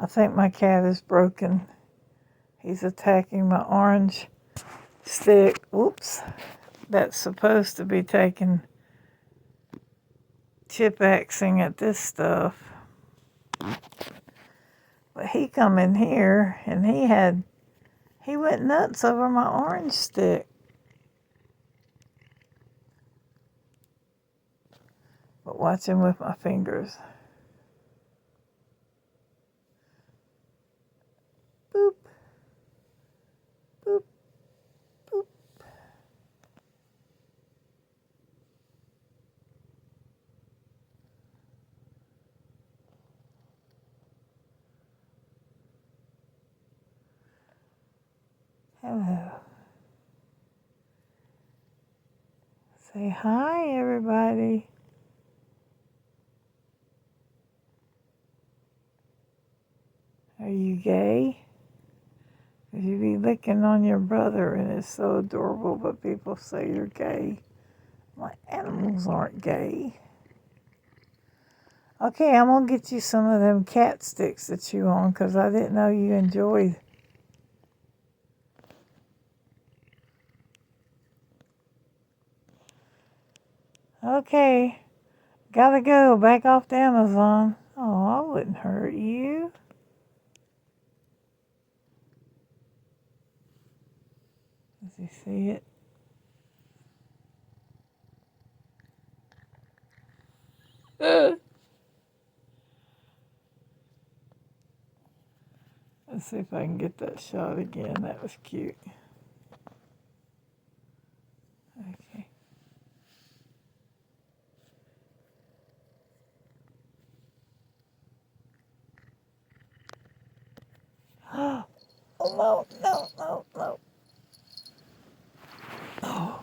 I think my cat is broken. He's attacking my orange stick. Whoops. That's supposed to be taking chip axing at this stuff. But he come in here and he went nuts over my orange stick. But watch him with my fingers. Boop. Boop. Boop. Hello. Say hi, everybody. Are you gay? 'Cause you be licking on your brother and it's so adorable, but people say you're gay. My animals aren't gay. Okay, I'm going to get you some of them cat sticks to chew on because I didn't know you enjoyed. Okay, gotta go. Back off to Amazon. Oh, I wouldn't hurt you. Does he see it? Let's see if I can get that shot again. That was cute. Okay. Oh, no, no, no, no. Oh.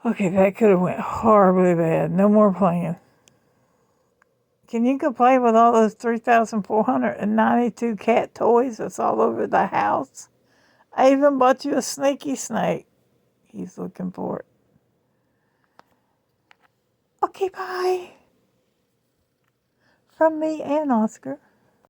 Okay, that could have went horribly bad. No more playing. Can you go play with all those 3,492 cat toys that's all over the house? I even bought you a sneaky snake. He's looking for it. Okay, bye. From me and Oscar.